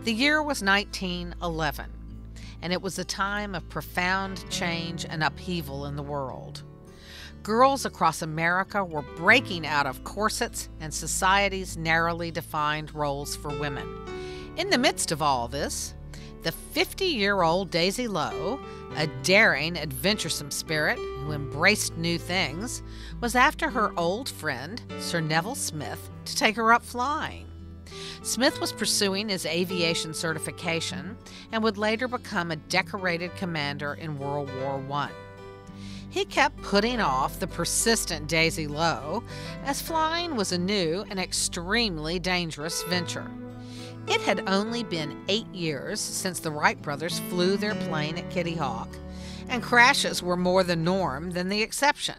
The year was 1911, and it was a time of profound change and upheaval in the world. Girls across America were breaking out of corsets and society's narrowly defined roles for women. In the midst of all this, the 50-year-old Daisy Lowe, a daring, adventuresome spirit who embraced new things, was after her old friend, Sir Neville Smith, to take her up flying. Smith was pursuing his aviation certification and would later become a decorated commander in World War I. He kept putting off the persistent Daisy Lowe, as flying was a new and extremely dangerous venture. It had only been 8 years since the Wright brothers flew their plane at Kitty Hawk, and crashes were more the norm than the exception.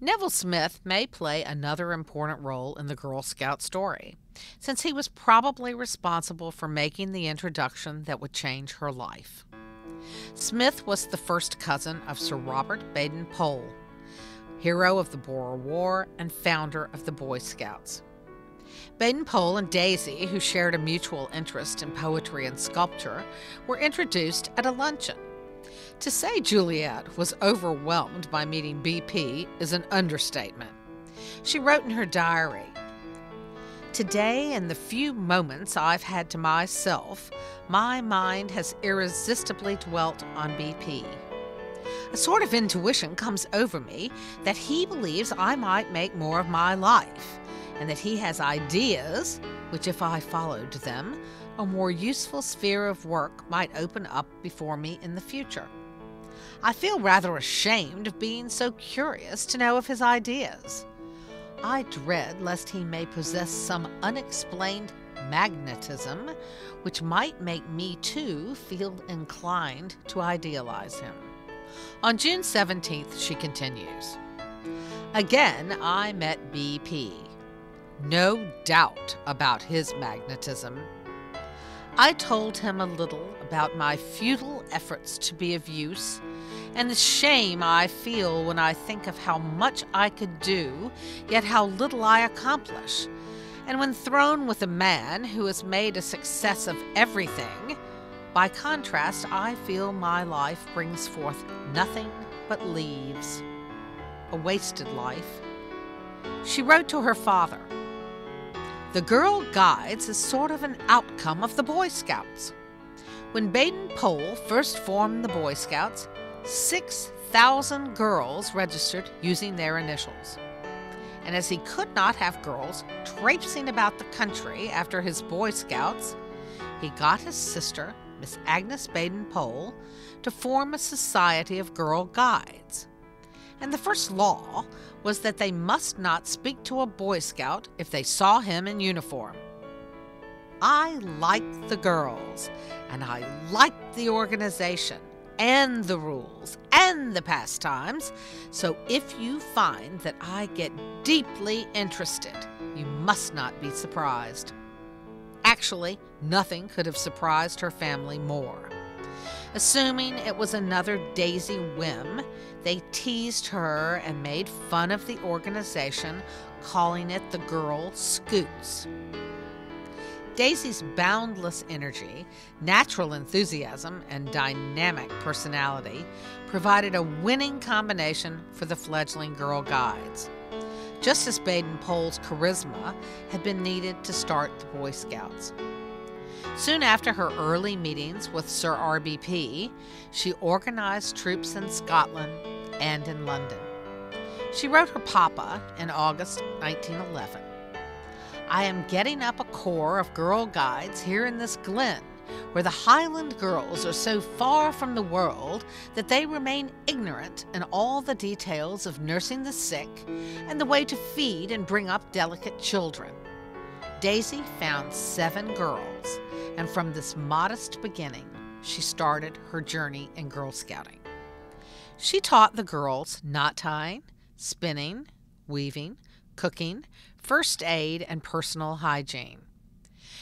Neville Smith may play another important role in the Girl Scout story, since he was probably responsible for making the introduction that would change her life. Smith was the first cousin of Sir Robert Baden-Powell, hero of the Boer War and founder of the Boy Scouts. Baden-Powell and Daisy, who shared a mutual interest in poetry and sculpture, were introduced at a luncheon. To say Juliette was overwhelmed by meeting BP is an understatement. She wrote in her diary, "Today, in the few moments I've had to myself, my mind has irresistibly dwelt on BP. A sort of intuition comes over me that he believes I might make more of my life, and that he has ideas which, if I followed them, a more useful sphere of work might open up before me in the future. I feel rather ashamed of being so curious to know of his ideas. I dread lest he may possess some unexplained magnetism which might make me too feel inclined to idealize him." On June 17th, she continues, "Again, I met BP. No doubt about his magnetism. I told him a little about my futile efforts to be of use, and the shame I feel when I think of how much I could do, yet how little I accomplish, and when thrown with a man who has made a success of everything, by contrast I feel my life brings forth nothing but leaves. A wasted life." She wrote to her father, "The Girl Guides is sort of an outcome of the Boy Scouts. When Baden-Powell first formed the Boy Scouts, 6,000 girls registered using their initials. And as he could not have girls traipsing about the country after his Boy Scouts, he got his sister, Miss Agnes Baden-Powell, to form a society of Girl Guides. And the first law was that they must not speak to a Boy Scout if they saw him in uniform. I liked the girls, and I liked the organization, and the rules, and the pastimes, so if you find that I get deeply interested, you must not be surprised." Actually, nothing could have surprised her family more. Assuming it was another Daisy whim, they teased her and made fun of the organization, calling it the Girl Scouts. Daisy's boundless energy, natural enthusiasm, and dynamic personality provided a winning combination for the fledgling Girl Guides, just as Baden-Powell's charisma had been needed to start the Boy Scouts. Soon after her early meetings with Sir RBP, she organized troops in Scotland and in London. She wrote her papa in August 1911, "I am getting up a corps of Girl Guides here in this glen, where the Highland girls are so far from the world that they remain ignorant in all the details of nursing the sick and the way to feed and bring up delicate children." Daisy found 7 girls, and from this modest beginning, she started her journey in Girl Scouting. She taught the girls knot tying, spinning, weaving, cooking, first aid, and personal hygiene.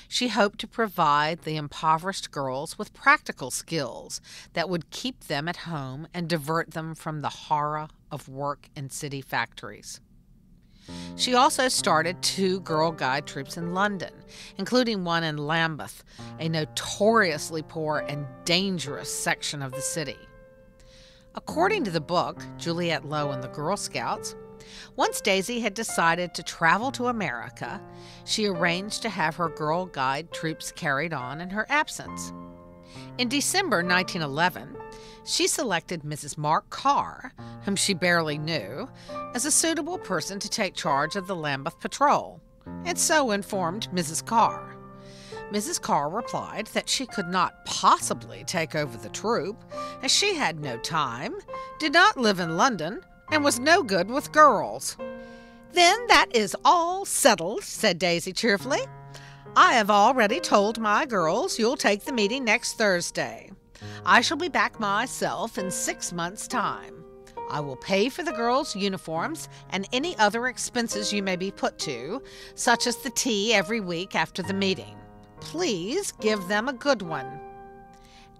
She hoped to provide the impoverished girls with practical skills that would keep them at home and divert them from the horror of work in city factories. She also started 2 Girl Guide troops in London, including one in Lambeth, a notoriously poor and dangerous section of the city. According to the book, Juliette Lowe and the Girl Scouts, once Daisy had decided to travel to America, she arranged to have her Girl Guide troops carried on in her absence. In December 1911, she selected Mrs. Mark Carr, whom she barely knew, as a suitable person to take charge of the Lambeth Patrol, and so informed Mrs. Carr. Mrs. Carr replied that she could not possibly take over the troop, as she had no time, did not live in London, and was no good with girls. "Then that is all settled," said Daisy cheerfully. "I have already told my girls you'll take the meeting next Thursday. I shall be back myself in 6 months' time. I will pay for the girls' uniforms and any other expenses you may be put to, such as the tea every week after the meeting. Please give them a good one."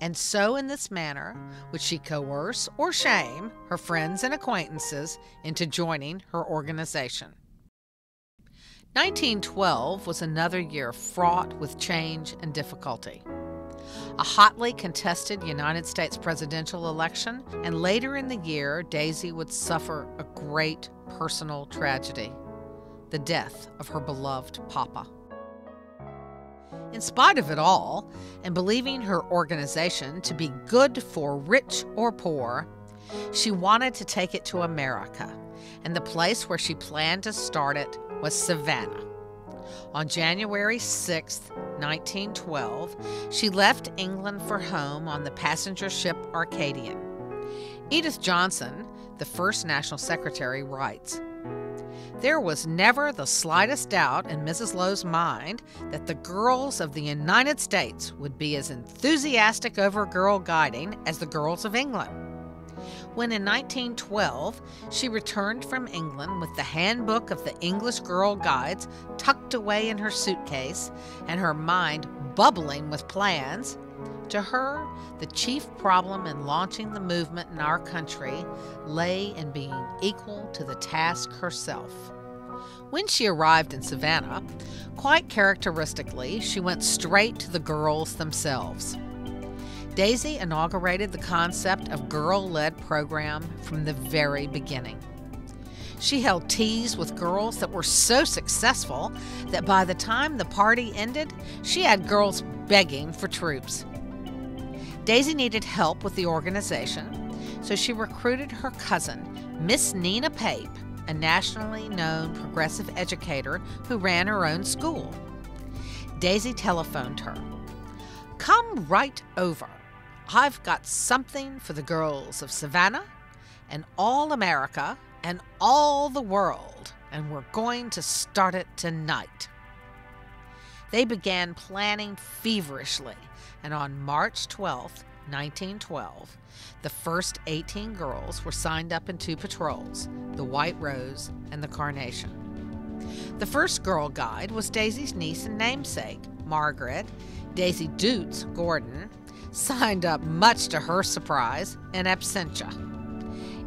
And so in this manner would she coerce or shame her friends and acquaintances into joining her organization. 1912 was another year fraught with change and difficulty. A hotly contested United States presidential election, and later in the year, Daisy would suffer a great personal tragedy, the death of her beloved papa. In spite of it all, and believing her organization to be good for rich or poor, she wanted to take it to America, and the place where she planned to start it was Savannah. On January 6, 1912, she left England for home on the passenger ship Arcadian. Edith Johnson, the first National Secretary, writes, "There was never the slightest doubt in Mrs. Lowe's mind that the girls of the United States would be as enthusiastic over girl guiding as the girls of England." When in 1912 she returned from England with the handbook of the English Girl Guides tucked away in her suitcase and her mind bubbling with plans, to her, the chief problem in launching the movement in our country lay in being equal to the task herself. When she arrived in Savannah, quite characteristically, she went straight to the girls themselves. Daisy inaugurated the concept of girl-led program from the very beginning. She held teas with girls that were so successful that by the time the party ended, she had girls begging for troops. Daisy needed help with the organization, so she recruited her cousin, Miss Nina Pape, a nationally known progressive educator who ran her own school. Daisy telephoned her. "Come right over. I've got something for the girls of Savannah and all America and all the world, and we're going to start it tonight." They began planning feverishly, and on March 12, 1912, the first 18 girls were signed up in 2 patrols, the White Rose and the Carnation. The first Girl Guide was Daisy's niece and namesake, Margaret, Daisy Dutes Gordon, signed up much to her surprise in absentia.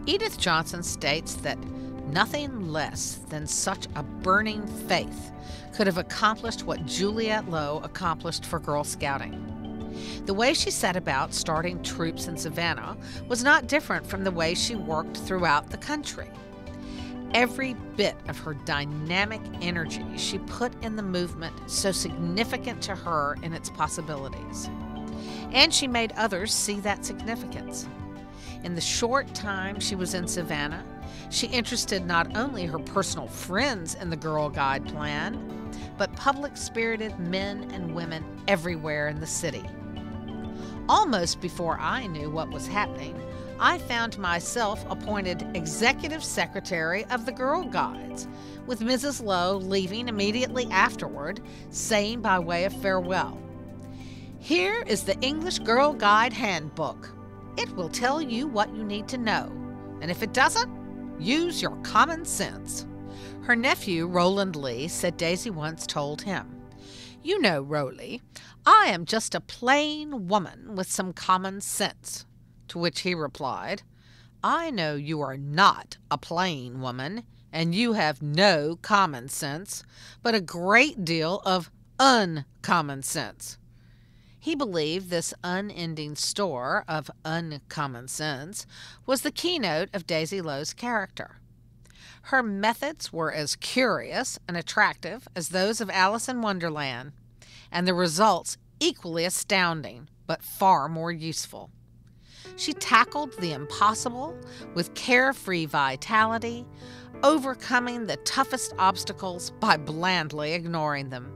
Edith Johnson states that nothing less than such a burning faith could have accomplished what Juliette Lowe accomplished for Girl Scouting. The way she set about starting troops in Savannah was not different from the way she worked throughout the country. Every bit of her dynamic energy she put in the movement so significant to her in its possibilities. And she made others see that significance. In the short time she was in Savannah, she interested not only her personal friends in the Girl Guide plan, but public-spirited men and women everywhere in the city. Almost before I knew what was happening, I found myself appointed Executive Secretary of the Girl Guides, with Mrs. Lowe leaving immediately afterward, saying by way of farewell, "Here is the English Girl Guide Handbook. It will tell you what you need to know, and if it doesn't, use your common sense." Her nephew, Roland Lee, said Daisy once told him, "You know, Roly, I am just a plain woman with some common sense." To which he replied, "I know you are not a plain woman. and you have no common sense, but a great deal of uncommon sense. He believed this unending store of uncommon sense was the keynote of Daisy Lowe's character. Her methods were as curious and attractive as those of Alice in Wonderland, and the results equally astounding, but far more useful. She tackled the impossible with carefree vitality, overcoming the toughest obstacles by blandly ignoring them.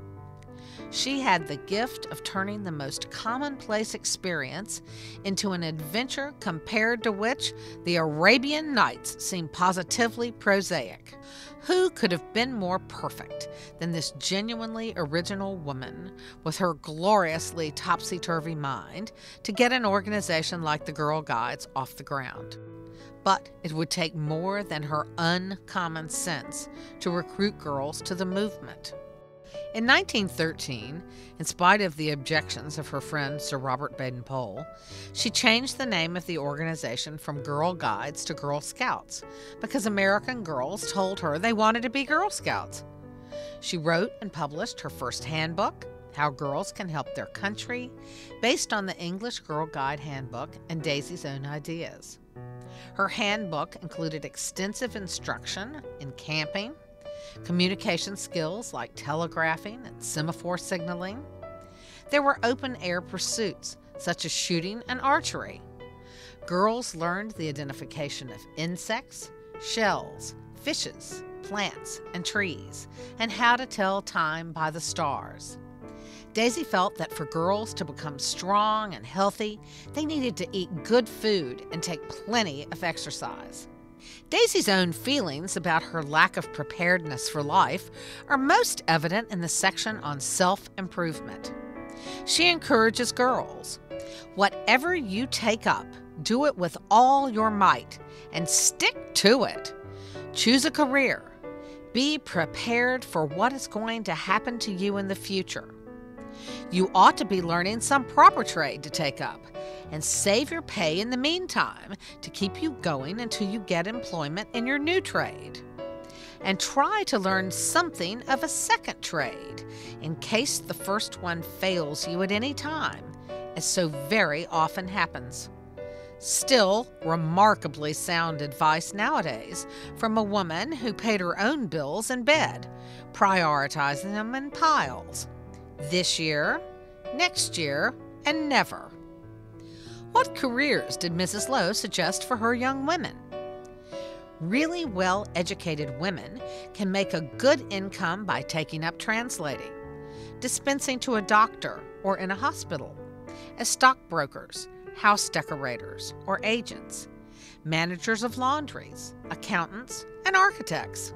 She had the gift of turning the most commonplace experience into an adventure compared to which the Arabian Nights seemed positively prosaic. Who could have been more perfect than this genuinely original woman with her gloriously topsy-turvy mind to get an organization like the Girl Guides off the ground? But it would take more than her uncommon sense to recruit girls to the movement. In 1913, in spite of the objections of her friend Sir Robert Baden-Powell, she changed the name of the organization from Girl Guides to Girl Scouts because American girls told her they wanted to be Girl Scouts. She wrote and published her first handbook, How Girls Can Help Their Country, based on the English Girl Guide handbook and Daisy's own ideas. Her handbook included extensive instruction in camping, communication skills like telegraphing and semaphore signaling. There were open-air pursuits such as shooting and archery. Girls learned the identification of insects, shells, fishes, plants, and trees, and how to tell time by the stars. Daisy felt that for girls to become strong and healthy, they needed to eat good food and take plenty of exercise. Daisy's own feelings about her lack of preparedness for life are most evident in the section on self-improvement. She encourages girls, "Whatever you take up, do it with all your might and stick to it. Choose a career. Be prepared for what is going to happen to you in the future. You ought to be learning some proper trade to take up, and save your pay in the meantime to keep you going until you get employment in your new trade. And try to learn something of a second trade, in case the first one fails you at any time, as so very often happens." Still remarkably sound advice nowadays from a woman who paid her own bills in bed, prioritizing them in piles. This year, next year, and never. What careers did Mrs. Lowe suggest for her young women? Really well-educated women can make a good income by taking up translating, dispensing to a doctor or in a hospital, as stockbrokers, house decorators, or agents, managers of laundries, accountants, and architects.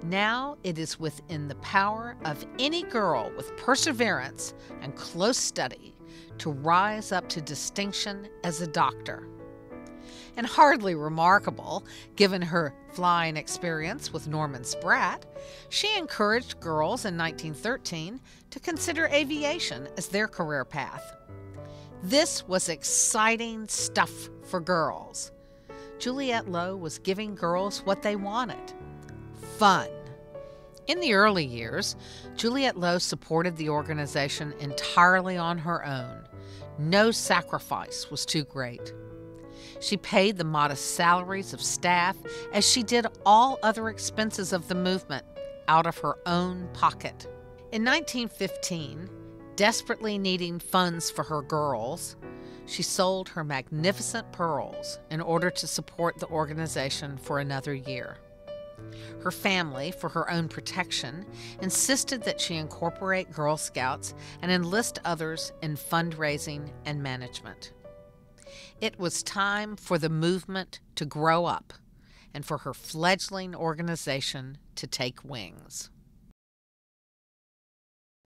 Now it is within the power of any girl with perseverance and close study to rise up to distinction as a doctor. And hardly remarkable, given her flying experience with Norman Spratt, she encouraged girls in 1913 to consider aviation as their career path. This was exciting stuff for girls. Juliette Lowe was giving girls what they wanted: fun. In the early years, Juliette Lowe supported the organization entirely on her own. No sacrifice was too great. She paid the modest salaries of staff as she did all other expenses of the movement out of her own pocket. In 1915, desperately needing funds for her girls, she sold her magnificent pearls in order to support the organization for another year. Her family, for her own protection, insisted that she incorporate Girl Scouts and enlist others in fundraising and management. It was time for the movement to grow up and for her fledgling organization to take wings.